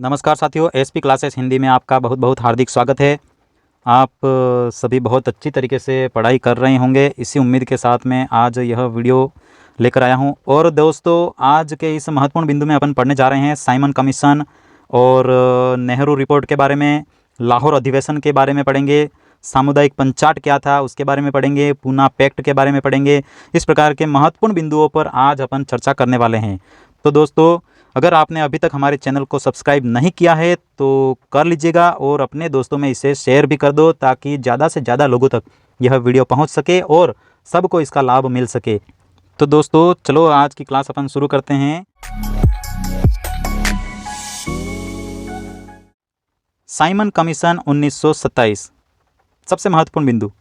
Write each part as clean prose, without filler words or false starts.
नमस्कार साथियों, SP classes Hindi में आपका बहुत बहुत हार्दिक स्वागत है। आप सभी बहुत अच्छी तरीके से पढ़ाई कर रहे होंगे, इसी उम्मीद के साथ में आज यह वीडियो लेकर आया हूं। और दोस्तों, आज के इस महत्वपूर्ण बिंदु में अपन पढ़ने जा रहे हैं साइमन कमीशन और नेहरू रिपोर्ट के बारे में, लाहौर अधिवेशन के बारे में पढ़ेंगे, सामुदायिक पंचाट क्या था उसके बारे में पढ़ेंगे, पूना पैक्ट के बारे में पढ़ेंगे। इस प्रकार के महत्वपूर्ण बिंदुओं पर आज अपन चर्चा करने वाले हैं। तो दोस्तों, अगर आपने अभी तक हमारे चैनल को सब्सक्राइब नहीं किया है तो कर लीजिएगा और अपने दोस्तों में इसे शेयर भी कर दो, ताकि ज़्यादा से ज़्यादा लोगों तक यह वीडियो पहुंच सके और सबको इसका लाभ मिल सके। तो दोस्तों, चलो आज की क्लास अपन शुरू करते हैं। साइमन कमीशन 1927, सबसे महत्वपूर्ण बिंदु।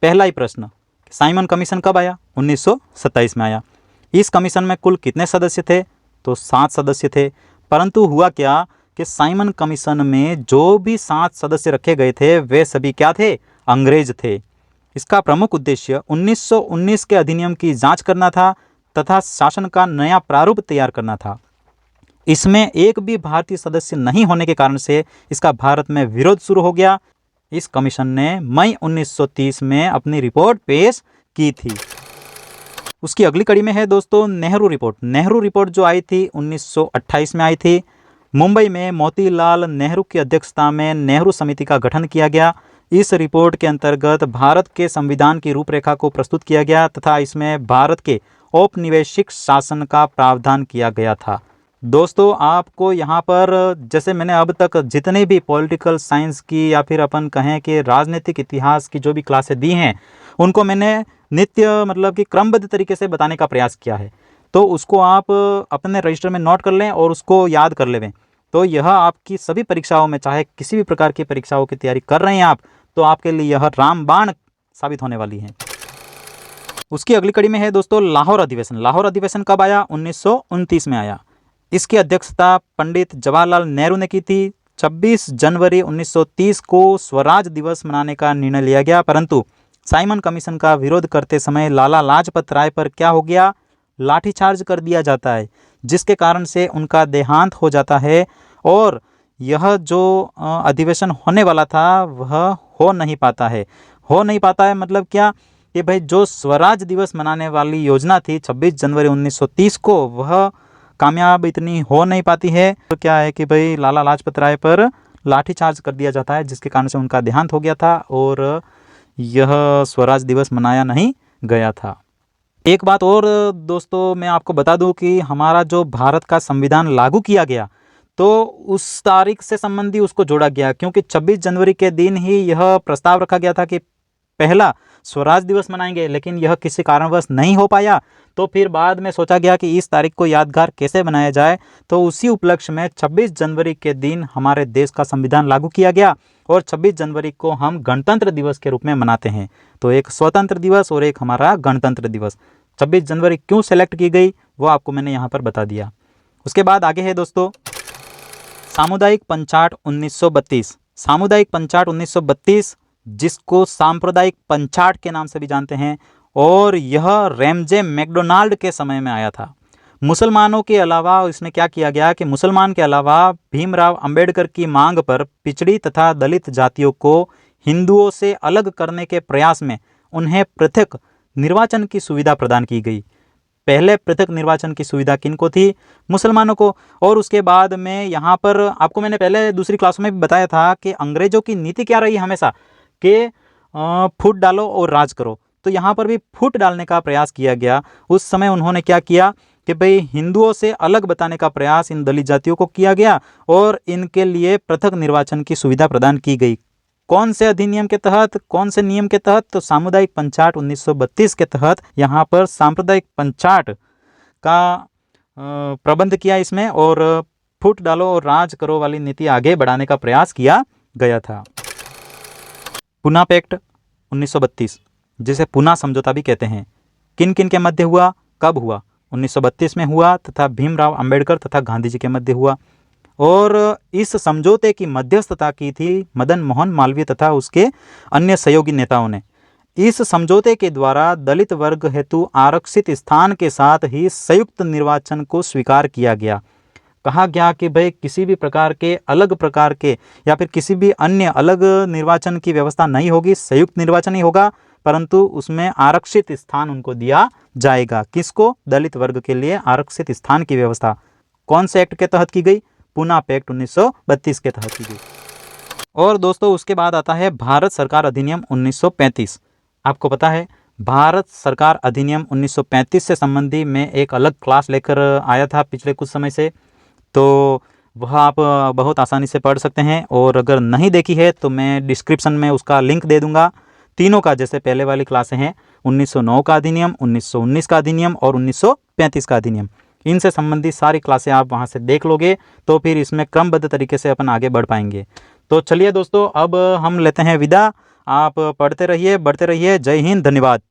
पहला ही प्रश्न, साइमन कमीशन कब आया? 1927 में आया। इस कमीशन में कुल कितने सदस्य थे? तो 7 सदस्य थे। परंतु हुआ क्या कि साइमन कमीशन में जो भी 7 सदस्य रखे गए थे वे सभी क्या थे? अंग्रेज थे। इसका प्रमुख उद्देश्य 1919 के अधिनियम की जांच करना था तथा शासन का नया प्रारूप तैयार करना था। इसमें एक भी भारतीय सदस्य नहीं होने के कारण से इसका भारत में विरोध शुरू हो गया। इस कमीशन ने मई 1930 में अपनी रिपोर्ट पेश की थी। उसकी अगली कड़ी में है दोस्तों नेहरू रिपोर्ट। नेहरू रिपोर्ट जो आई थी 1928 में आई थी। मुंबई में मोतीलाल नेहरू की अध्यक्षता में नेहरू समिति का गठन किया गया। इस रिपोर्ट के अंतर्गत भारत के संविधान की रूपरेखा को प्रस्तुत किया गया तथा इसमें भारत के औपनिवेशिक शासन का प्रावधान किया गया था। दोस्तों, आपको यहाँ पर जैसे मैंने अब तक जितने भी पॉलिटिकल साइंस की या फिर अपन कहें कि राजनीतिक इतिहास की जो भी क्लासें दी हैं, उनको मैंने नित्य मतलब कि क्रमबद्ध तरीके से बताने का प्रयास किया है। तो उसको आप अपने रजिस्टर में नोट कर लें और उसको याद कर लें। तो यह आपकी सभी परीक्षाओं में, चाहे किसी भी प्रकार की परीक्षाओं की तैयारी कर रहे हैं आप, तो आपके लिए यह रामबाण साबित होने वाली है। उसकी अगली कड़ी में है दोस्तों लाहौर अधिवेशन। लाहौर अधिवेशन कब आया? 1929 में आया। इसकी अध्यक्षता पंडित जवाहरलाल नेहरू ने की थी। 26 जनवरी 1930 को स्वराज दिवस मनाने का निर्णय लिया गया, परंतु साइमन कमीशन का विरोध करते समय लाला लाजपत राय पर क्या हो गया? लाठीचार्ज कर दिया जाता है, जिसके कारण से उनका देहांत हो जाता है और यह जो अधिवेशन होने वाला था वह हो नहीं पाता है। हो नहीं पाता है मतलब क्या कि भाई जो स्वराज दिवस मनाने वाली योजना थी 26 जनवरी 1930 को, वह कामयाब इतनी हो नहीं पाती है। तो क्या है कि भाई लाला लाजपत राय पर लाठीचार्ज कर दिया जाता है, जिसके कारण से उनका देहांत हो गया था और यह स्वराज दिवस मनाया नहीं गया था। एक बात और दोस्तों मैं आपको बता दूं कि हमारा जो भारत का संविधान लागू किया गया, तो उस तारीख से संबंधी उसको जोड़ा गया, क्योंकि 26 जनवरी के दिन ही यह प्रस्ताव रखा गया था कि पहला स्वराज दिवस मनाएंगे, लेकिन यह किसी कारणवश नहीं हो पाया। तो फिर बाद में सोचा गया कि इस तारीख को यादगार कैसे बनाया जाए, तो उसी उपलक्ष्य में 26 जनवरी के दिन हमारे देश का संविधान लागू किया गया और 26 जनवरी को हम गणतंत्र दिवस के रूप में मनाते हैं। तो एक स्वतंत्र दिवस और एक हमारा गणतंत्र दिवस। 26 जनवरी क्यों सेलेक्ट की गई वो आपको मैंने यहाँ पर बता दिया। उसके बाद आगे है दोस्तों सामुदायिक पंचाट 1932। सामुदायिक पंचाट 1932, जिसको सांप्रदायिक पंचाट के नाम से भी जानते हैं, और यह रैमजे मैकडोनाल्ड के समय में आया था। मुसलमानों के अलावा इसमें क्या किया गया कि मुसलमान के अलावा भीमराव अंबेडकर की मांग पर पिछड़ी तथा दलित जातियों को हिंदुओं से अलग करने के प्रयास में उन्हें पृथक निर्वाचन की सुविधा प्रदान की गई। पहले पृथक निर्वाचन की सुविधा किनको थी? मुसलमानों को। और उसके बाद में यहाँ पर आपको मैंने पहले दूसरी क्लासों में भी बताया था कि अंग्रेजों की नीति क्या रही हमेशा कि फूट डालो और राज करो। तो यहाँ पर भी फूट डालने का प्रयास किया गया। उस समय उन्होंने क्या किया कि भाई हिंदुओं से अलग बताने का प्रयास इन दलित जातियों को किया गया और इनके लिए पृथक निर्वाचन की सुविधा प्रदान की गई। कौन से अधिनियम के तहत, कौन से नियम के तहत? तो सामुदायिक पंचाट 1932 के तहत यहाँ पर सांप्रदायिक पंचाट का प्रबंध किया इसमें, और फूट डालो और राज करो वाली नीति आगे बढ़ाने का प्रयास किया गया था। पूना पैक्ट 1932, जिसे पूना समझौता भी कहते हैं, किन किन के मध्य हुआ, कब हुआ? 1932 में हुआ तथा भीमराव अंबेडकर तथा गांधी जी के मध्य हुआ। और इस समझौते की मध्यस्थता की थी मदन मोहन मालवीय तथा उसके अन्य सहयोगी नेताओं ने। इस समझौते के द्वारा दलित वर्ग हेतु आरक्षित स्थान के साथ ही संयुक्त निर्वाचन को स्वीकार किया गया। कहा गया कि भाई किसी भी प्रकार के अलग प्रकार के या फिर किसी भी अन्य अलग निर्वाचन की व्यवस्था नहीं होगी, संयुक्त निर्वाचन ही होगा, परंतु उसमें आरक्षित स्थान उनको दिया जाएगा। किसको? दलित वर्ग के लिए आरक्षित स्थान की व्यवस्था कौन से एक्ट के तहत की गई? पुनाप एक्ट 1932 के तहत की गई। और दोस्तों उसके बाद आता है भारत सरकार अधिनियम 1935। आपको पता है भारत सरकार अधिनियम 1935 से संबंधी मैं एक अलग क्लास लेकर आया था पिछले कुछ समय से, तो वह आप बहुत आसानी से पढ़ सकते हैं। और अगर नहीं देखी है तो मैं डिस्क्रिप्शन में उसका लिंक दे दूंगा। तीनों का, जैसे पहले वाली क्लासें हैं 1909 का अधिनियम, 1919 का अधिनियम और 1935 का अधिनियम, इनसे संबंधित सारी क्लासें आप वहां से देख लोगे तो फिर इसमें क्रमबद्ध तरीके से अपन आगे बढ़ पाएंगे। तो चलिए दोस्तों, अब हम लेते हैं विदा। आप पढ़ते रहिए, बढ़ते रहिए। जय हिंद, धन्यवाद।